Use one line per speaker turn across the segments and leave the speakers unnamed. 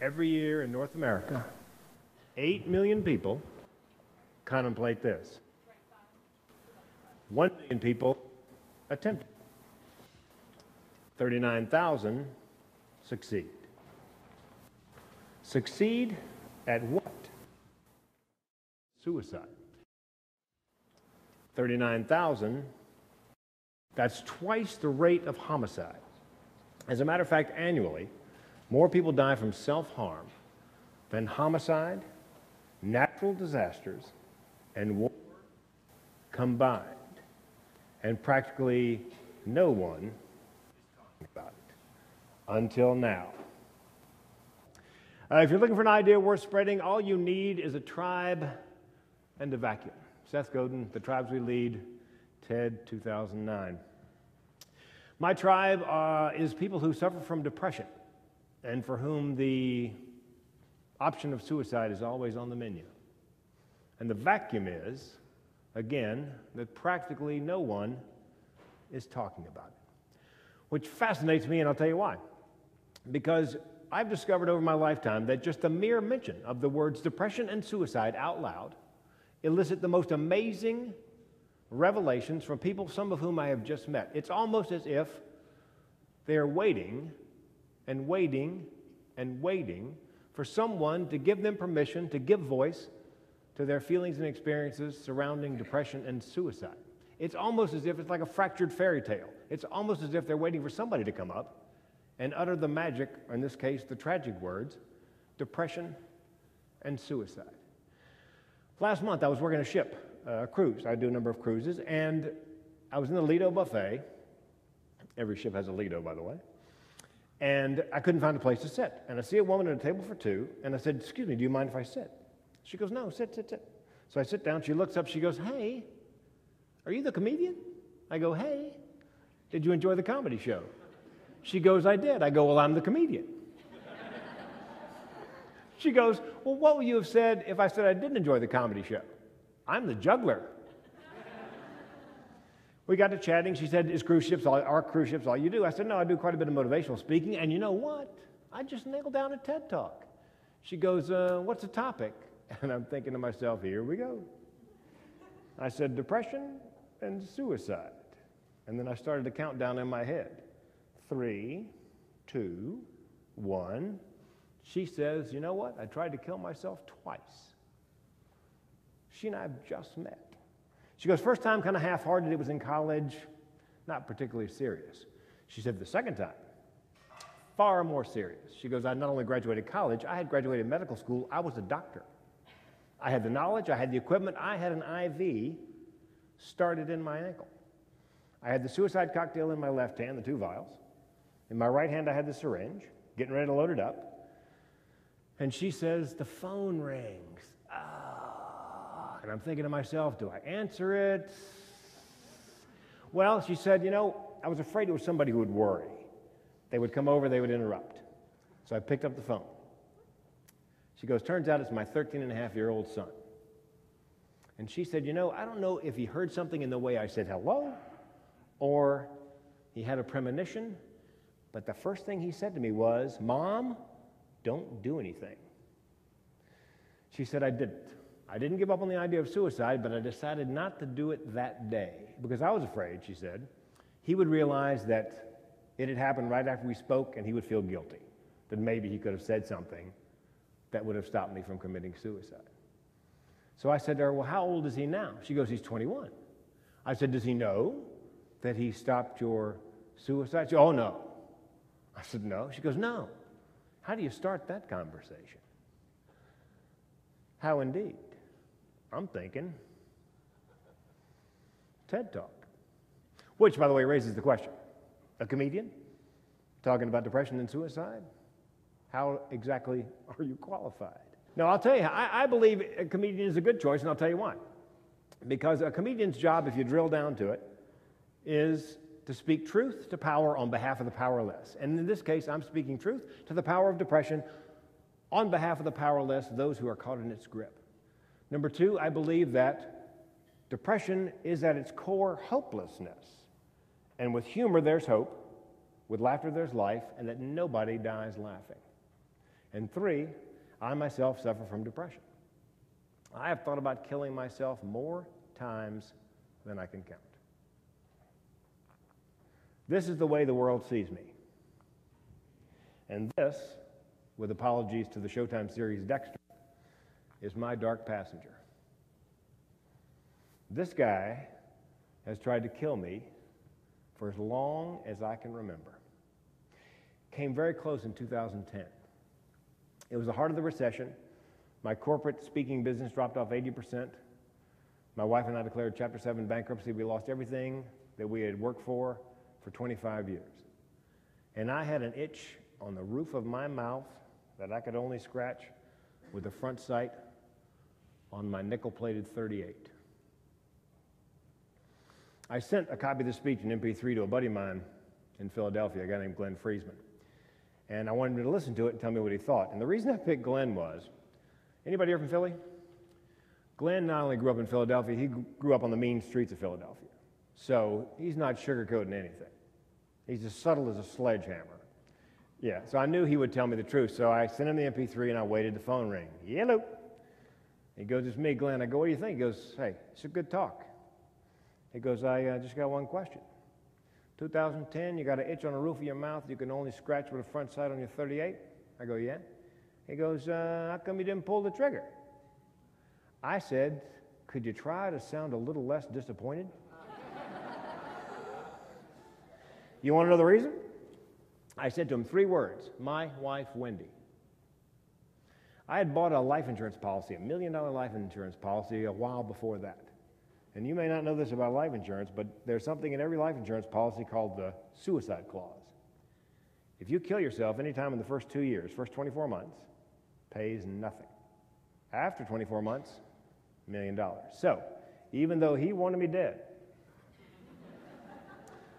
Every year in North America, 8 million people contemplate this. 1 million people attempt it. 39,000 succeed. Succeed at what? Suicide. 39,000, that's twice the rate of homicide. As a matter of fact, annually, more people die from self-harm than homicide, natural disasters, and war combined. And practically no one is talking about it until now. If you're looking for an idea worth spreading, all you need is a tribe and a vacuum. Seth Godin, The Tribes We Lead, TED 2009. My tribe is people who suffer from depression and for whom the option of suicide is always on the menu. And the vacuum is, again, that practically no one is talking about it, which fascinates me, and I'll tell you why. Because I've discovered over my lifetime that just the mere mention of the words depression and suicide out loud elicit the most amazing revelations from people, some of whom I have just met. It's almost as if they are waiting and waiting and waiting for someone to give them permission to give voice to their feelings and experiences surrounding depression and suicide. It's almost as if it's like a fractured fairy tale. It's almost as if they're waiting for somebody to come up and utter the magic, or in this case, the tragic words, depression and suicide. Last month, I was working a ship, a cruise. I do a number of cruises, and I was in the Lido buffet. Every ship has a Lido, by the way. And I couldn't find a place to sit. And I see a woman at a table for two, and I said, "Excuse me, do you mind if I sit?" She goes, "No, sit, sit, sit." So I sit down. She looks up. She goes, "Hey, are you the comedian?" I go, "Hey, did you enjoy the comedy show?" She goes, "I did." I go, "Well, I'm the comedian." She goes, "Well, what would you have said if I said I didn't enjoy the comedy show?" "I'm the juggler." We got to chatting. She said, "Are cruise ships all you do?" I said, "No, I do quite a bit of motivational speaking, and you know what? I just nailed down a TED Talk." She goes, "What's the topic?" And I'm thinking to myself, here we go. I said, "Depression and suicide." And then I started a countdown in my head. 3, 2, 1. She says, "You know what? I tried to kill myself twice." She and I have just met. She goes, "First time kind of half-hearted. It was in college, not particularly serious." She said, "The second time, far more serious." She goes, "I not only graduated college, I had graduated medical school. I was a doctor. I had the knowledge, I had the equipment, I had an IV started in my ankle. I had the suicide cocktail in my left hand, the 2 vials. In my right hand, I had the syringe, getting ready to load it up. And she says, the phone rings. And I'm thinking to myself, do I answer it? Well, she said, "You know, I was afraid it was somebody who would worry. They would come over, they would interrupt." So I picked up the phone. She goes, "Turns out it's my 13-and-a-half-year-old son." And she said, "You know, I don't know if he heard something in the way I said hello, or he had a premonition, but the first thing he said to me was, 'Mom, don't do anything.'" She said, "I didn't. I didn't give up on the idea of suicide, but I decided not to do it that day because I was afraid," she said, "he would realize that it had happened right after we spoke and he would feel guilty, that maybe he could have said something that would have stopped me from committing suicide." So I said to her, "Well, how old is he now?" She goes, "He's 21. I said, "Does he know that he stopped your suicide?" She goes, "Oh, no." I said, "No?" She goes, "No." How do you start that conversation? How indeed? I'm thinking TED Talk. Which, by the way, raises the question. A comedian talking about depression and suicide? How exactly are you qualified? Now, I'll tell you, I believe a comedian is a good choice, and I'll tell you why. Because a comedian's job, if you drill down to it, is to speak truth to power on behalf of the powerless. And in this case, I'm speaking truth to the power of depression on behalf of the powerless, those who are caught in its grip. Number 2, I believe that depression is at its core hopelessness. And with humor, there's hope. With laughter, there's life. And that nobody dies laughing. And 3, I myself suffer from depression. I have thought about killing myself more times than I can count. This is the way the world sees me. And this, with apologies to the Showtime series Dexter, is my dark passenger. This guy has tried to kill me for as long as I can remember. Came very close in 2010. It was the heart of the recession. My corporate speaking business dropped off 80%. My wife and I declared Chapter 7 bankruptcy. We lost everything that we had worked for 25 years. And I had an itch on the roof of my mouth that I could only scratch with the front sight on my nickel-plated 38. I sent a copy of the speech in MP3 to a buddy of mine in Philadelphia, a guy named Glenn Friesman. And I wanted him to listen to it and tell me what he thought. And the reason I picked Glenn was, anybody here from Philly? Glenn not only grew up in Philadelphia, he grew up on the mean streets of Philadelphia. So he's not sugarcoating anything. He's as subtle as a sledgehammer. Yeah, so I knew he would tell me the truth. So I sent him the MP3 and I waited. The phone rang. Hello. He goes, it's me, Glenn. I go, what do you think? He goes, hey, it's a good talk. He goes, I just got one question. 2010, you got an itch on the roof of your mouth you can only scratch with the front sight on your 38? I go, yeah. He goes, how come you didn't pull the trigger? I said, could you try to sound a little less disappointed? You want to know the reason? I said to him 3 words, my wife, Wendy. I had bought a life insurance policy, $1 million life insurance policy, a while before that. And you may not know this about life insurance, but there's something in every life insurance policy called the suicide clause. If you kill yourself anytime in the first 2 years, first 24 months, pays nothing. After 24 months, $1 million. So, even though he wanted me dead,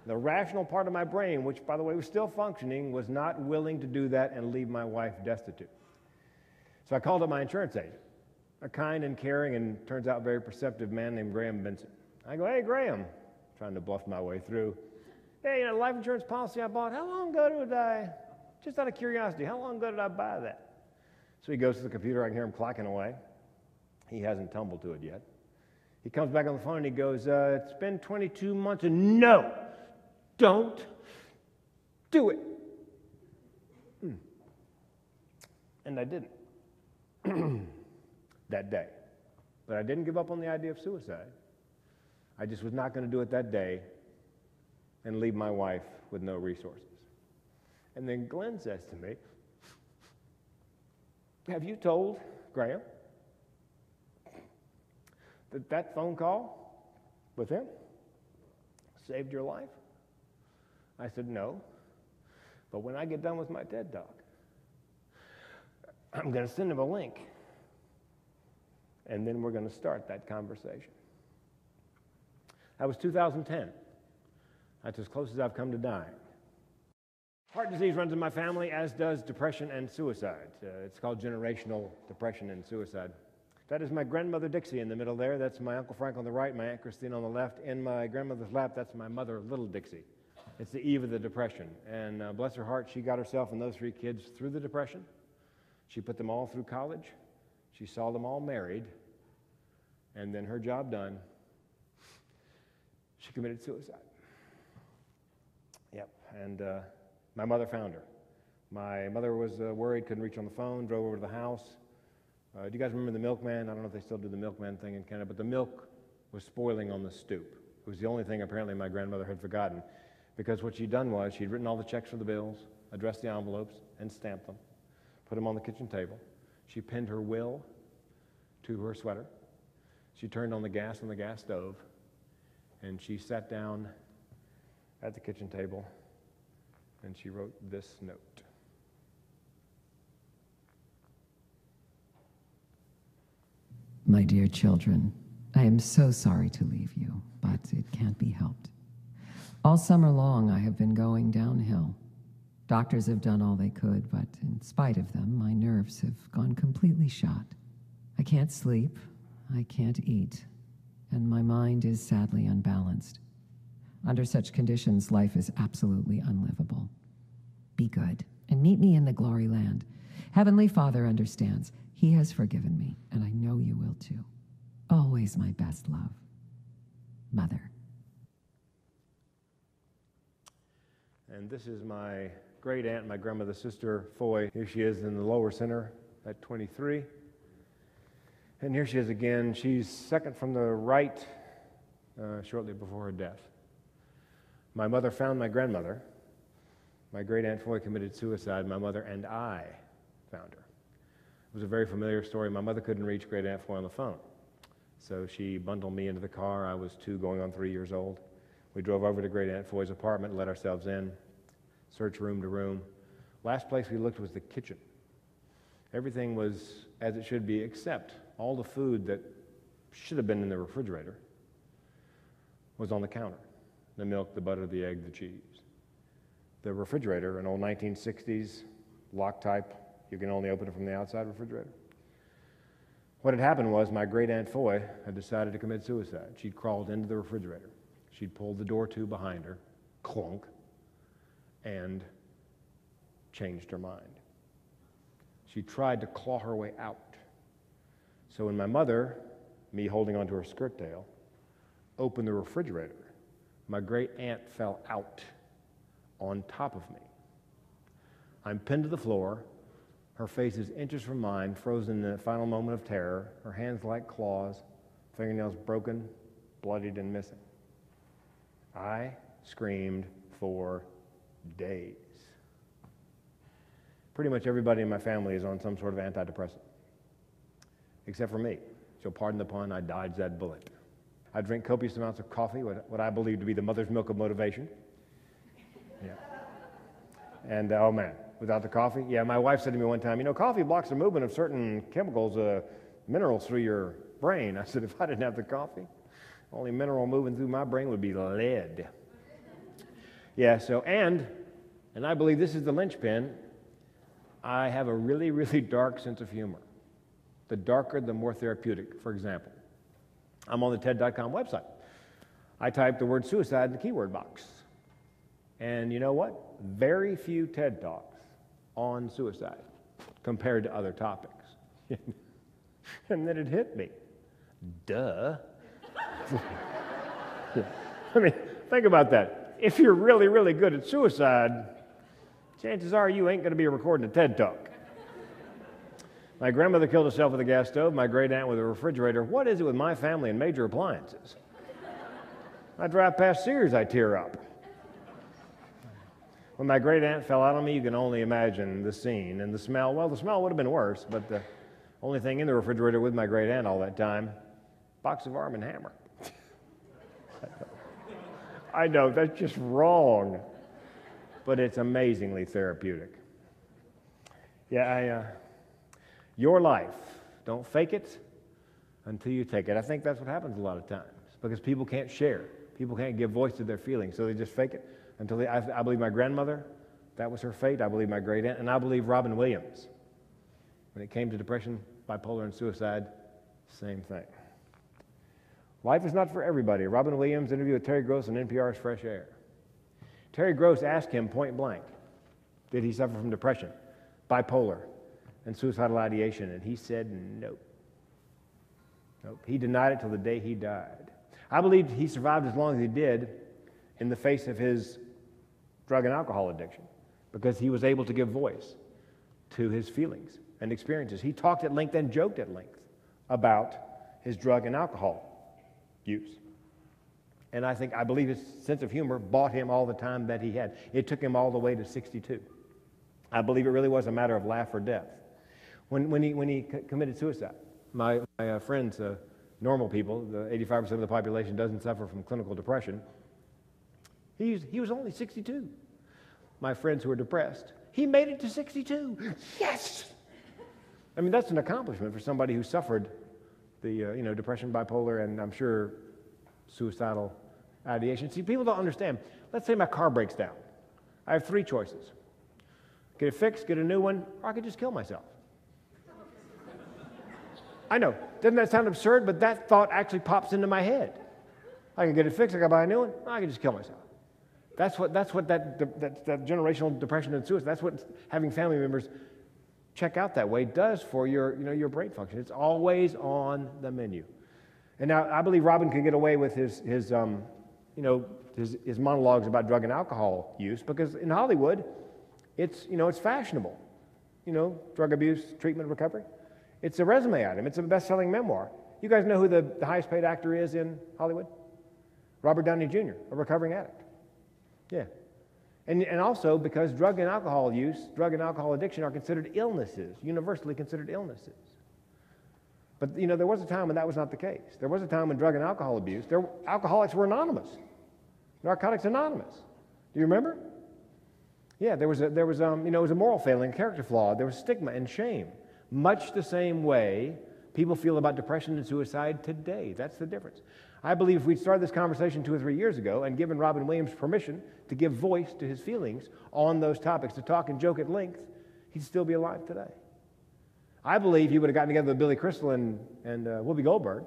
the rational part of my brain, which, by the way, was still functioning, was not willing to do that and leave my wife destitute. So I called up my insurance agent, a kind and caring and turns out very perceptive man named Graham Benson. I go, hey, Graham, trying to bluff my way through. Hey, the life insurance policy I bought, how long ago did I, just out of curiosity, how long ago did I buy that? So he goes to the computer, I can hear him clacking away. He hasn't tumbled to it yet. He comes back on the phone and he goes, it's been 22 months and no, don't do it. And I didn't that day. But I didn't give up on the idea of suicide. I just was not going to do it that day and leave my wife with no resources. And then Glenn says to me, have you told Graham that that phone call with him saved your life? I said, no. But when I get done with my TED Talk, I'm going to send him a link. And then we're going to start that conversation. That was 2010. That's as close as I've come to dying. Heart disease runs in my family, as does depression and suicide. It's called generational depression and suicide. That is my grandmother Dixie in the middle there. That's my Uncle Frank on the right, my Aunt Christine on the left. In my grandmother's lap, that's my mother, Little Dixie. It's the eve of the Depression. And bless her heart, she got herself and those 3 kids through the Depression. She put them all through college. She saw them all married. And then her job done, she committed suicide. Yep, and my mother found her. My mother was worried, couldn't reach on the phone, drove over to the house. Do you guys remember the milkman? I don't know if they still do the milkman thing in Canada, but the milk was spoiling on the stoop. It was the only thing apparently my grandmother had forgotten, because what she'd done was she'd written all the checks for the bills, addressed the envelopes, and stamped them, put them on the kitchen table. She pinned her will to her sweater. She turned on the gas stove, and she sat down at the kitchen table, and she wrote this note.
My dear children, I am so sorry to leave you, but it can't be helped. All summer long, I have been going downhill. Doctors have done all they could, but in spite of them, my nerves have gone completely shot. I can't sleep, I can't eat, and my mind is sadly unbalanced. Under such conditions, life is absolutely unlivable. Be good, and meet me in the glory land. Heavenly Father understands. He has forgiven me, and I know you will too. Always my best love. Mother.
And this is my great aunt, my grandmother's sister, Foy. Here she is in the lower center at 23. And here she is again. She's second from the right, shortly before her death. My mother found my grandmother. My great aunt Foy committed suicide. My mother and I found her. It was a very familiar story. My mother couldn't reach great aunt Foy on the phone. So she bundled me into the car. I was 2 going on 3 years old. We drove over to great aunt Foy's apartment, let ourselves in, searched room to room. Last place we looked was the kitchen. Everything was as it should be, except all the food that should have been in the refrigerator was on the counter. The milk, the butter, the egg, the cheese. The refrigerator, an old 1960s lock type, you can only open it from the outside refrigerator. What had happened was my great aunt Foy had decided to commit suicide. She'd crawled into the refrigerator. She'd pulled the door to behind her, clunk, and changed her mind. She tried to claw her way out. So when my mother, me holding onto her skirt tail, opened the refrigerator, my great aunt fell out on top of me. I'm pinned to the floor. Her face is inches from mine, frozen in the final moment of terror, her hands like claws, fingernails broken, bloodied, and missing. I screamed for days. Pretty much everybody in my family is on some sort of antidepressant, except for me. So pardon the pun, I dodged that bullet. I drink copious amounts of coffee, what I believe to be the mother's milk of motivation. Yeah. And, oh man, without the coffee? Yeah, my wife said to me one time, you know, coffee blocks the movement of certain chemicals, minerals through your brain. I said, if I didn't have the coffee, only mineral moving through my brain would be lead. Yeah, so, and I believe this is the linchpin, I have a really, really dark sense of humor. The darker, the more therapeutic. For example, I'm on the TED.com website. I type the word suicide in the keyword box. And you know what? Very few TED Talks on suicide compared to other topics. And then it hit me. Duh. Yeah. I mean, think about that. If you're really, really good at suicide, chances are you ain't going to be recording a TED Talk. My grandmother killed herself with a gas stove, my great aunt with a refrigerator. What is it with my family and major appliances? I drive past Sears, I tear up. When my great aunt fell out on me, you can only imagine the scene and the smell. Well, the smell would have been worse, but the only thing in the refrigerator with my great aunt all that time, box of Arm & Hammer. I know, that's just wrong, but it's amazingly therapeutic. Yeah, your life, don't fake it until you take it. I think that's what happens a lot of times, because people can't share. People can't give voice to their feelings, so they just fake it until they, I believe my grandmother, that was her fate. I believe my great aunt, and I believe Robin Williams. When it came to depression, bipolar, and suicide, same thing. Life is not for everybody. Robin Williams interview with Terry Gross on NPR's Fresh Air. Terry Gross asked him point blank, did he suffer from depression, bipolar, and suicidal ideation? And he said no. Nope. He denied it till the day he died. I believe he survived as long as he did in the face of his drug and alcohol addiction, because he was able to give voice to his feelings and experiences. He talked at length and joked at length about his drug and alcohol use. And I believe his sense of humor bought him all the time that he had. It took him all the way to 62. I believe it really was a matter of life or death. When he committed suicide, my friends, normal people, the 85% of the population doesn't suffer from clinical depression. He was only 62. My friends who were depressed, he made it to 62. Yes! I mean, that's an accomplishment for somebody who suffered the depression, bipolar, and I'm sure suicidal ideation. See, people don't understand. Let's say my car breaks down. I have 3 choices. Get it fixed, get a new one, or I could just kill myself. I know, doesn't that sound absurd? But that thought actually pops into my head. I can get it fixed, I can buy a new one, or I can just kill myself. That's what that generational depression and suicide, that's what having family members check out that way does for your brain function. It's always on the menu. And now I believe Robin could get away with his monologues about drug and alcohol use because in Hollywood, it's fashionable. Drug abuse, treatment, recovery. It's a resume item. It's a best-selling memoir. You guys know who the highest paid actor is in Hollywood? Robert Downey Jr., a recovering addict. Yeah. And also because drug and alcohol use, drug and alcohol addiction are considered illnesses, universally considered illnesses. But, there was a time when that was not the case. There was a time when drug and alcohol abuse, alcoholics were anonymous. Narcotics Anonymous. Do you remember? Yeah, it was a moral failing, a character flaw. There was stigma and shame. Much the same way people feel about depression and suicide today. That's the difference. I believe if we'd started this conversation 2 or 3 years ago and given Robin Williams permission to give voice to his feelings on those topics, to talk and joke at length, he'd still be alive today. I believe he would have gotten together with Billy Crystal and Whoopi Goldberg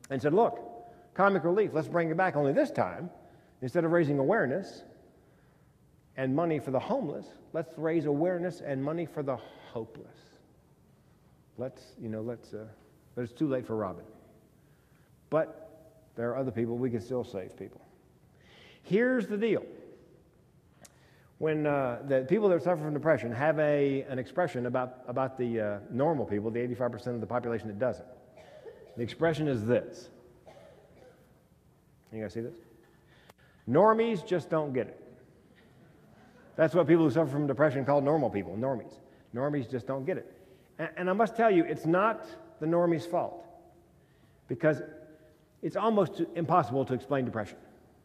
and said, look, comic relief, let's bring it back. Only this time, instead of raising awareness and money for the homeless, let's raise awareness and money for the hopeless. But it's too late for Robin. But there are other people, we can still save people. Here's the deal. When the people that suffer from depression have an expression about the normal people, the 85% of the population that doesn't. The expression is this. You guys see this? Normies just don't get it. That's what people who suffer from depression call normal people, normies. Normies just don't get it. And I must tell you, it's not the normies' fault because it's almost impossible to explain depression.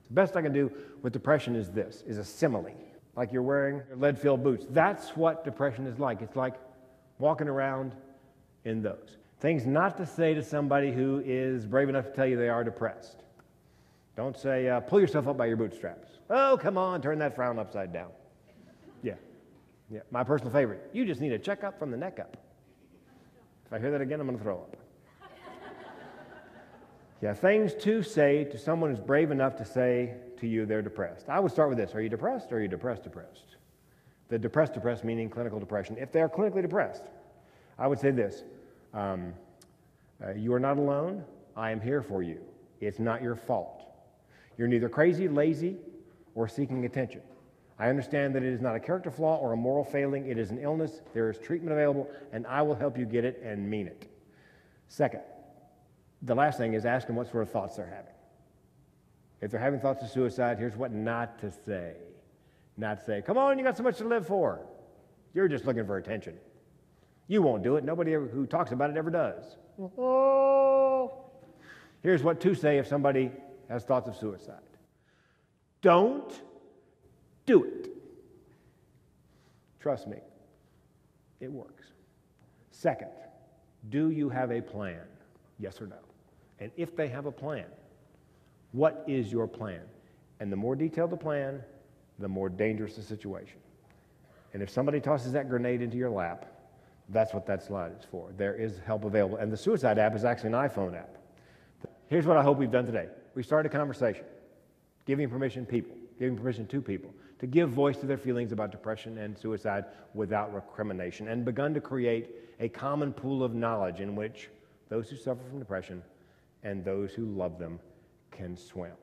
The best I can do with depression is a simile, like you're wearing lead-filled boots. That's what depression is like. It's like walking around in those. Things not to say to somebody who is brave enough to tell you they are depressed. Don't say, pull yourself up by your bootstraps. Oh, come on, turn that frown upside down. Yeah, my personal favorite. You just need a checkup from the neck up. If I hear that again, I'm going to throw up. Yeah, things to say to someone who's brave enough to say to you they're depressed. I would start with this. Are you depressed or are you depressed? The depressed meaning clinical depression. If they are clinically depressed, I would say this. You are not alone. I am here for you. It's not your fault. You're neither crazy, lazy, or seeking attention. I understand that it is not a character flaw or a moral failing. It is an illness. There is treatment available, and I will help you get it and mean it. Second, the last thing is ask them what sort of thoughts they're having. If they're having thoughts of suicide, here's what not to say. Not say, come on, you got so much to live for. You're just looking for attention. You won't do it. Nobody who talks about it ever does. Oh. Here's what to say if somebody has thoughts of suicide. Don't do it. Trust me, it works. Second, do you have a plan? Yes or no? And if they have a plan, what is your plan? And the more detailed the plan, the more dangerous the situation. And if somebody tosses that grenade into your lap, that's what that slide is for. There is help available. And the suicide app is actually an iPhone app. Here's what I hope we've done today. We started a conversation, giving permission to people to give voice to their feelings about depression and suicide without recrimination, and begun to create a common pool of knowledge in which those who suffer from depression and those who love them can swim.